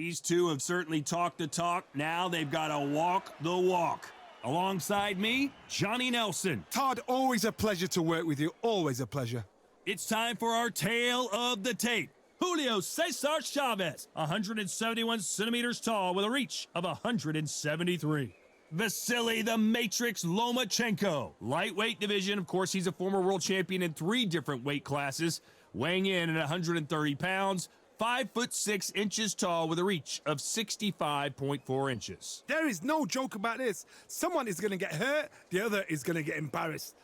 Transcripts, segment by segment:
These two have certainly talked the talk. Now they've got to walk the walk. Alongside me, Johnny Nelson. Todd, always a pleasure to work with you. Always a pleasure. It's time for our tale of the tape. Julio César Chávez, 171 centimeters tall with a reach of 173. Vasilii the Matrix Lomachenko, lightweight division. Of course, he's a former world champion in 3 different weight classes, weighing in at 130 pounds, 5'6" tall with a reach of 65.4 inches. There is no joke about this. Someone is going to get hurt, the other is going to get embarrassed.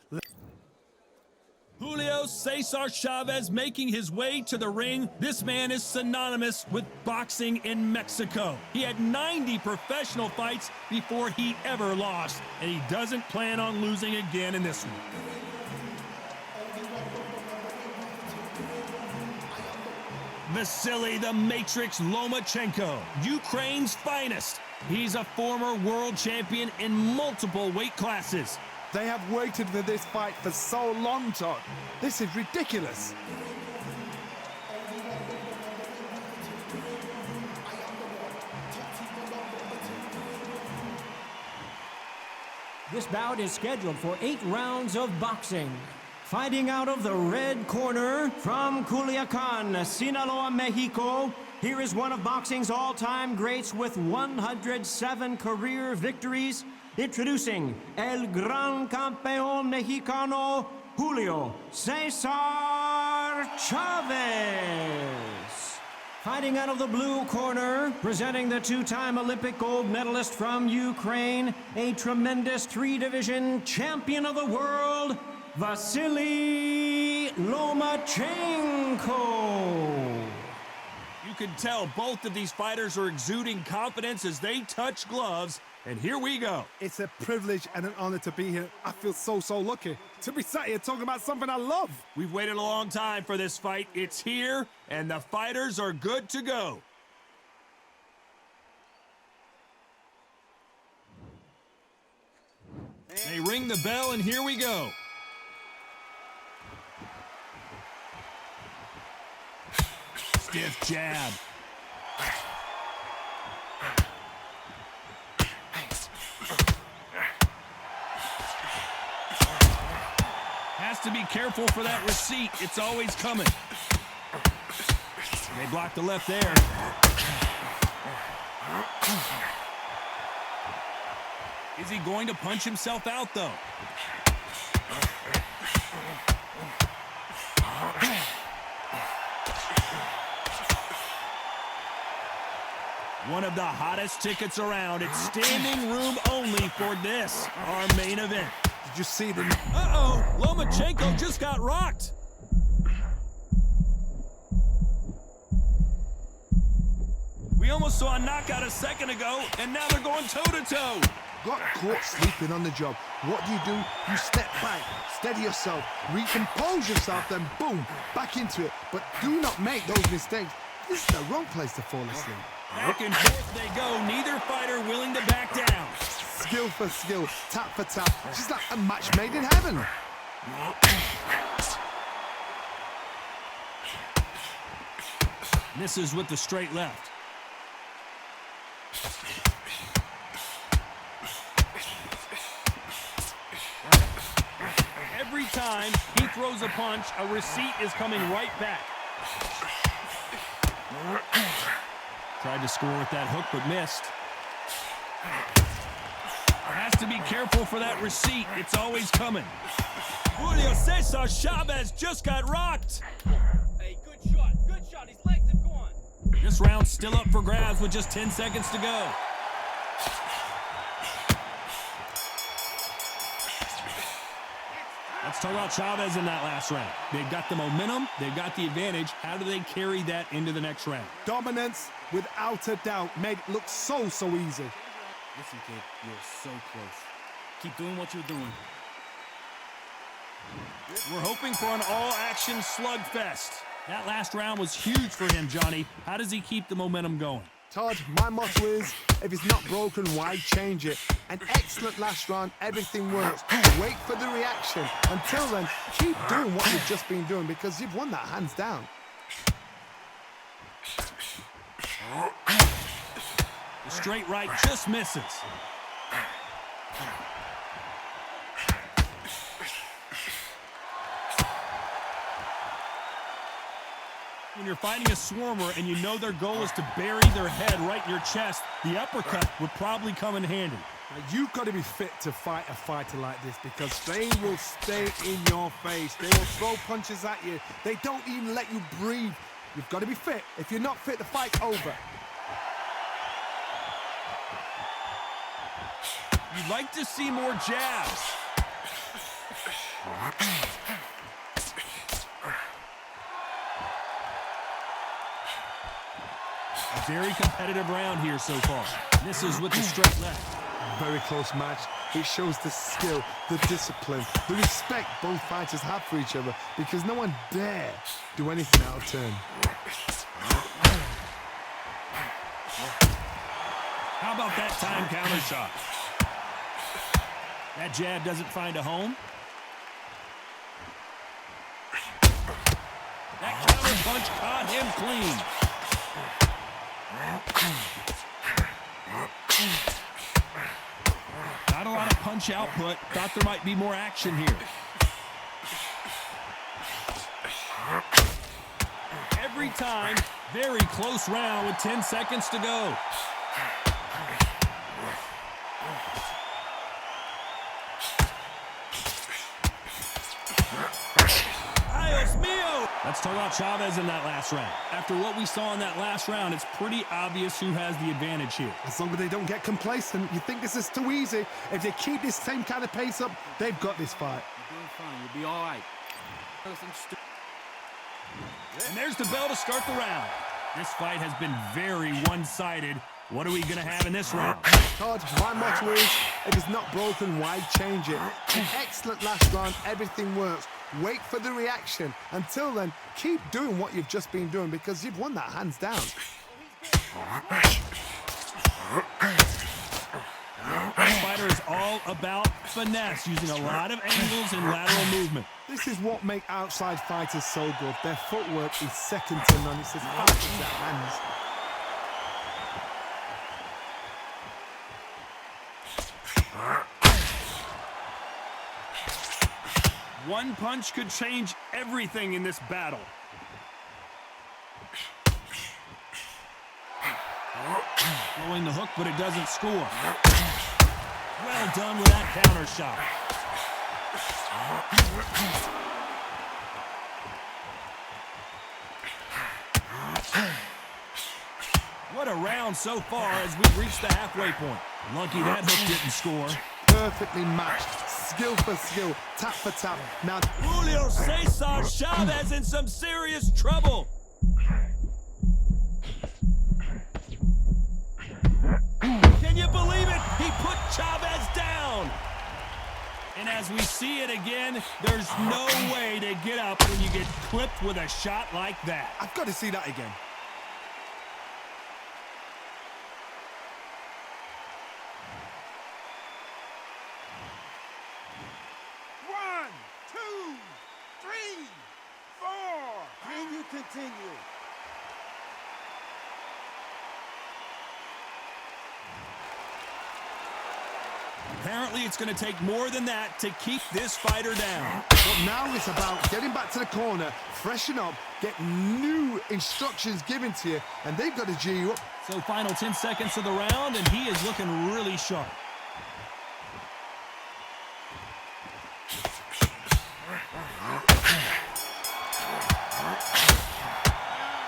Julio César Chávez making his way to the ring. This man is synonymous with boxing in Mexico. He had 90 professional fights before he ever lost, and he doesn't plan on losing again in this one. Vasilii the Matrix Lomachenko, Ukraine's finest. He's a former world champion in multiple weight classes. They have waited for this fight for so long, Todd. This is ridiculous. This bout is scheduled for 8 rounds of boxing. Fighting out of the red corner from Culiacan, Sinaloa, Mexico, here is one of boxing's all-time greats with 107 career victories. Introducing El Gran Campeón Mexicano, Julio César Chávez. Fighting out of the blue corner, presenting the 2-time Olympic gold medalist from Ukraine, a tremendous 3-division champion of the world, Vasilii Lomachenko. You can tell both of these fighters are exuding confidence as they touch gloves. And here we go. It's a privilege and an honor to be here. I feel so lucky to be sat here talking about something I love. We've waited a long time for this fight. It's here, and the fighters are good to go. They ring the bell, and here we go. Stiff jab. Has to be careful for that receipt. It's always coming. They blocked the left there. Is he going to punch himself out, though? One of the hottest tickets around. It's standing room only for this, our main event. Did you see them? Uh-oh, Lomachenko just got rocked. We almost saw a knockout a second ago, and now they're going toe-to-toe. Got caught sleeping on the job. What do? You step back, steady yourself, recompose yourself, then boom, back into it. But do not make those mistakes. This is the wrong place to fall asleep. Back and forth they go, neither fighter willing to back down. Skill for skill, tap for tap. She's like a match made in heaven. Misses with the straight left. Every time he throws a punch, a receipt is coming right back. Tried to score with that hook, but missed. Has to be careful for that receipt. It's always coming. Julio César Chávez just got rocked. Hey, good shot. His legs have gone. This round's still up for grabs with just 10 seconds to go. Let's talk about Chávez in that last round. They've got the momentum. They've got the advantage. How do they carry that into the next round? Dominance, without a doubt, made it look so easy. Listen, kid, you're so close. Keep doing what you're doing. We're hoping for an all-action slugfest. That last round was huge for him, Johnny. How does he keep the momentum going? Todd, my motto is, if it's not broken, why change it? An excellent last round, everything works. Wait for the reaction. Until then, keep doing what you've just been doing because you've won that hands down. straight right just misses. When you're fighting a swarmer and you know their goal is to bury their head right in your chest, the uppercut would probably come in handy. Now, you've got to be fit to fight a fighter like this because they will stay in your face. They will throw punches at you. They don't even let you breathe. You've got to be fit. If you're not fit, the fight's over. You'd like to see more jabs. A very competitive round here so far. Misses with the straight left. Very close match. It shows the skill, the discipline, the respect both fighters have for each other because no one dare do anything out of turn. How about that time counter shot? That jab doesn't find a home. That counter punch caught him clean. Not a lot of punch output. Thought there might be more action here. Every time, very close round with 10 seconds to go. Let's talk about Chavez in that last round. After what we saw in that last round, it's pretty obvious who has the advantage here. As long as they don't get complacent, you think this is too easy. If they keep this same kind of pace up, they've got this fight. You're doing fine. You'll be all right. And there's the bell to start the round. This fight has been very one-sided. What are we going to have in this round? Todd, my motto is, if it's not broken, why change it? An excellent last round, everything works. Wait for the reaction. Until then, keep doing what you've just been doing because you've won that hands down. This fighter is all about finesse, using a lot of angles and lateral movement. This is what makes outside fighters so good. Their footwork is second to none. It's as fast as their hands. One punch could change everything in this battle. Throwing the hook, but it doesn't score. Well done with that counter shot. What a round so far as we've reached the halfway point. Lucky that hook didn't score. Perfectly matched. Skill for skill, tap for tap. Now, Julio César Chávez in some serious trouble. Can you believe it? He put Chávez down. And as we see it again, there's no way to get up when you get clipped with a shot like that. I've got to see that again. Continue. Apparently, it's going to take more than that to keep this fighter down. But now it's about getting back to the corner, freshen up, get new instructions given to you, and they've got to G you up. So final 10 seconds of the round, and he is looking really sharp.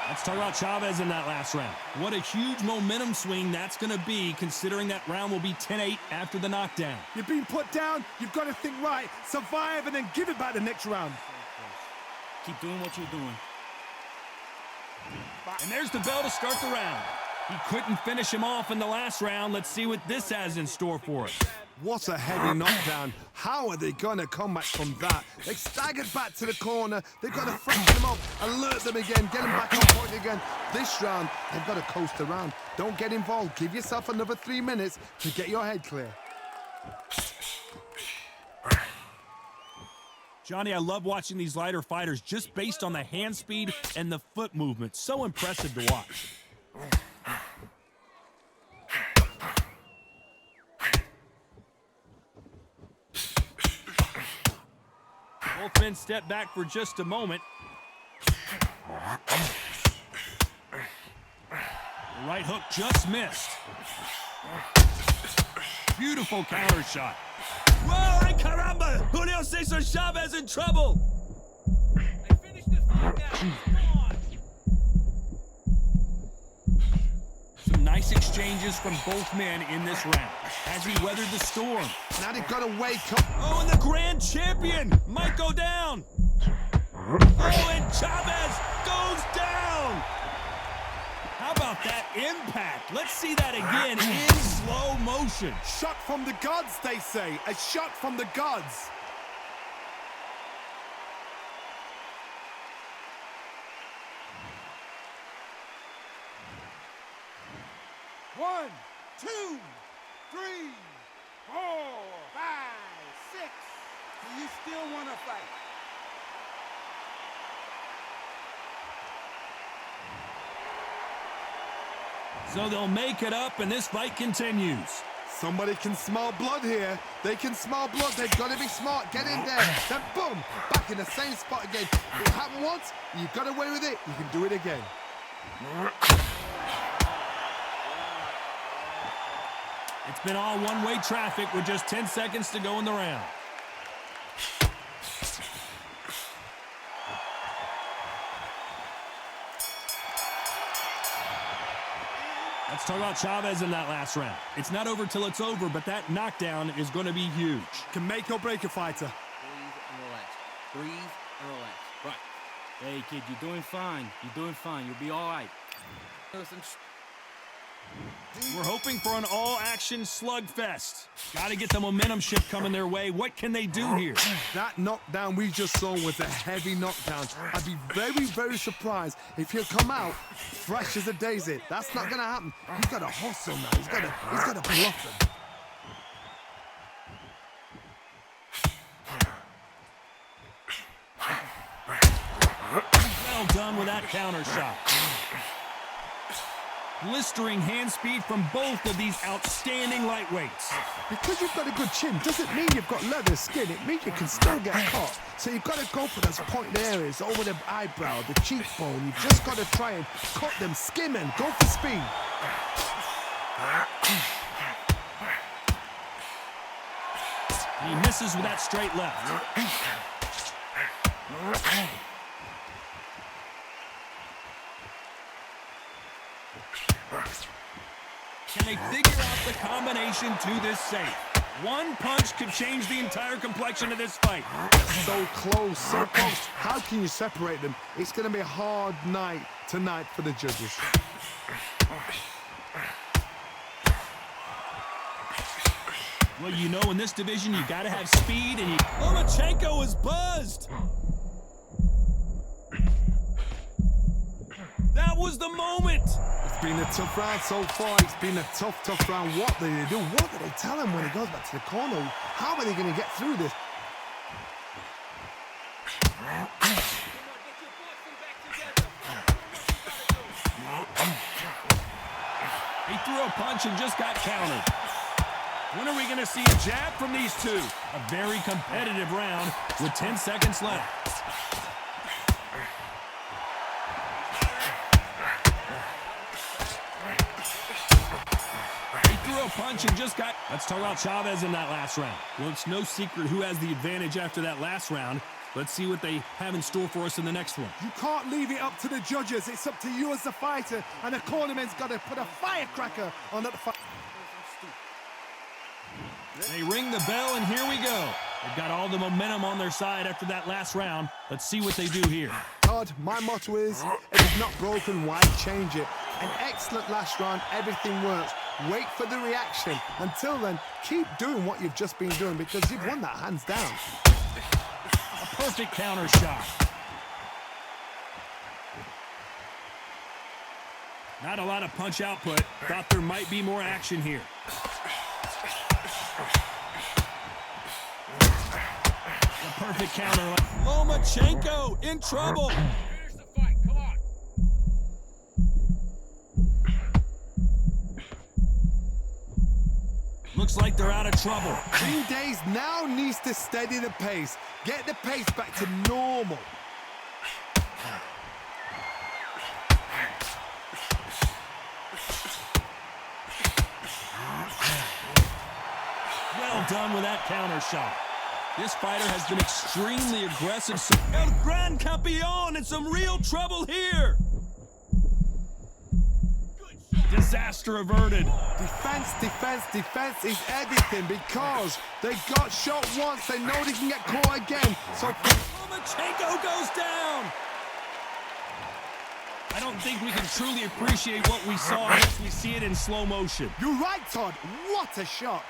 Let's talk about Chavez in that last round. What a huge momentum swing that's going to be, considering that round will be 10-8 after the knockdown. You've been put down, you've got to think right, survive, and then give it back the next round. Keep doing what you're doing. And there's the bell to start the round. He couldn't finish him off in the last round. Let's see what this has in store for us. What a heavy knockdown. How are they going to come back from that? They staggered back to the corner. They've got to freshen them up, alert them again, get them back on point again. This round, they've got to coast around. Don't get involved. Give yourself another 3 minutes to get your head clear. Johnny, I love watching these lighter fighters just based on the hand speed and the foot movement. So impressive to watch. Both men step back for just a moment. The right hook just missed. Beautiful counter shot. Whoa, ay caramba! Julio César Chávez in trouble! They finished the fight now. Come on. Some nice exchanges from both men in this round. Has he weathered the storm? Now they've got to wake up. Oh, and the grand champion might go down. Oh, and Chávez goes down. How about that impact? Let's see that again in slow motion. Shot from the gods, they say. A shot from the gods. One, two, three, 4, 5, 6. Do you still want to fight? So they'll make it up, and this fight continues. Somebody can smell blood here. They can smell blood. They've got to be smart. Get in there. Then boom, back in the same spot again. It happened once. You got away with it. You can do it again. It's been all one-way traffic with just 10 seconds to go in the round. Let's talk about Chávez in that last round. It's not over till it's over, but that knockdown is going to be huge. Can make or break a fighter. Breathe and relax. Breathe and relax. Right. Hey, kid, you're doing fine. You're doing fine. You'll be all right. Listen. We're hoping for an all-action slugfest. Got to get the momentum shift coming their way. What can they do here? That knockdown we just saw was a heavy knockdown. I'd be very, very surprised if he'll come out fresh as a daisy. That's not going to happen. He's got to hustle now. He's got to bluff him. Well done with that counter shot. Blistering hand speed from both of these outstanding lightweights. Because you've got a good chin doesn't mean you've got leather skin. It means you can still get caught. So you've got to go for those pointed areas, over the eyebrow, the cheekbone. You've just got to try and cut them, skim them, go for speed. He misses with that straight left. Can they figure out the combination to this safe? One punch could change the entire complexion of this fight. So close, so close. How can you separate them? It's going to be a hard night tonight for the judges. Well, you know, in this division, you got to have speed, and Lomachenko is buzzed. That was the moment. It's been a tough round so far. It's been a tough round. What do they do? What do they tell him when he goes back to the corner? How are they going to get through this? He threw a punch and just got countered. When are we going to see a jab from these two? A very competitive round with 10 seconds left. Punch and just got... Let's talk about Chávez in that last round. Well, it's no secret who has the advantage after that last round. Let's see what they have in store for us in the next one. You can't leave it up to the judges. It's up to you as the fighter, and the cornerman's got to put a firecracker on that fight. They ring the bell, and here we go. They've got all the momentum on their side after that last round. Let's see what they do here. Todd, my motto is, if it's not broken, why change it? An excellent last round, everything works. Wait for the reaction. Until then, keep doing what you've just been doing because you've won that hands down. A perfect counter shot. Not a lot of punch output. Thought there might be more action here. The perfect counter. Lomachenko in trouble. Finish the fight. Come on. Looks like they're out of trouble. Green Days now needs to steady the pace. Get the pace back to normal. Well done with that counter shot. This fighter has been extremely aggressive. El Gran Campeón in some real trouble here. Disaster averted. Defense, defense, defense is everything because they got shot once. They know they can get caught again. So Lomachenko goes down. I don't think we can truly appreciate what we saw unless we see it in slow motion. You're right, Todd. What a shot.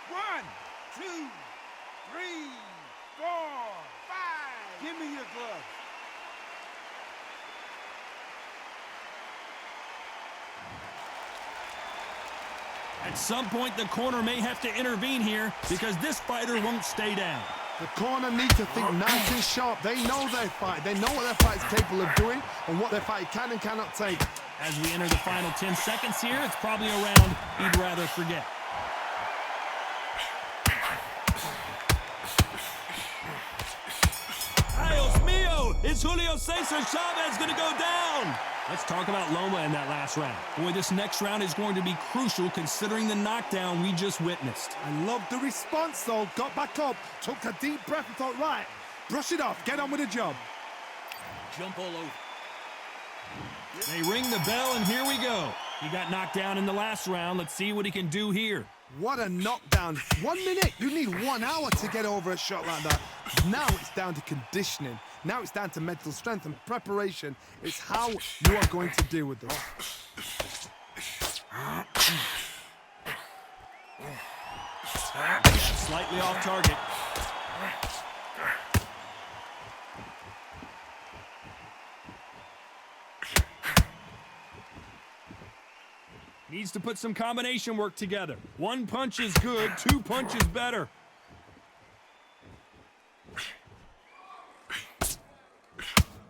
One, two, 3, 4, 5. Give me your glove. At some point, the corner may have to intervene here because this fighter won't stay down. The corner need to think nice and sharp. They know their fight. They know what their fight's capable of doing and what their fight can and cannot take. As we enter the final 10 seconds here, it's probably a round he'd rather forget. Dios mío! Is Julio César Chávez going to go down? Let's talk about Loma in that last round. Boy, this next round is going to be crucial considering the knockdown we just witnessed. I love the response, though. Got back up, took a deep breath and thought, right, brush it off, get on with the job. Jump all over. They ring the bell, and here we go. He got knocked down in the last round. Let's see what he can do here. What a knockdown. 1 minute. You need 1 hour to get over a shot like that. Now it's down to conditioning. Now it's down to mental strength and preparation. It's how you are going to deal with this. Slightly off target. Needs to put some combination work together. 1 punch is good, 2 punches better.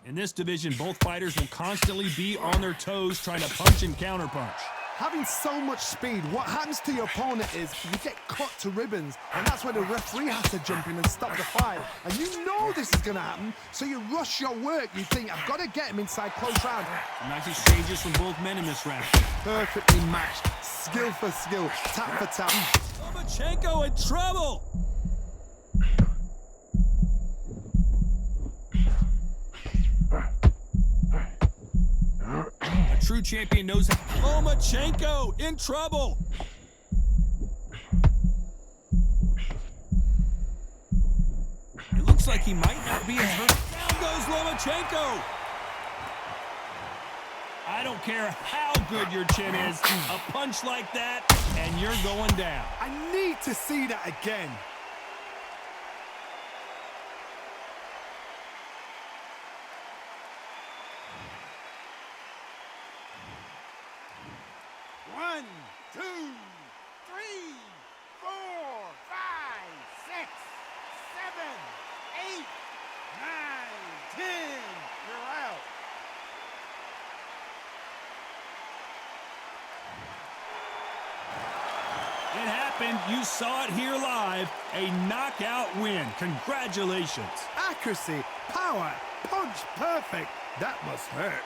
In this division, both fighters will constantly be on their toes trying to punch and counterpunch. Having so much speed, what happens to your opponent is you get cut to ribbons, and that's where the referee has to jump in and stop the fight. And you know this is going to happen, so you rush your work. You think, I've got to get him inside close round. Nice exchanges from both men in this round. Perfectly matched, skill for skill, tap for tap. Lomachenko in trouble! A true champion knows how. Lomachenko in trouble! It looks like he might not be as hurt. Down goes Lomachenko! I don't care how good your chin is, a punch like that, and you're going down. I need to see that again. One, two, 3, 4, 5, 6, 7, 8, 9, 10. You're out. It happened. You saw it here live. A knockout win. Congratulations. Accuracy, power, punch perfect. That must hurt.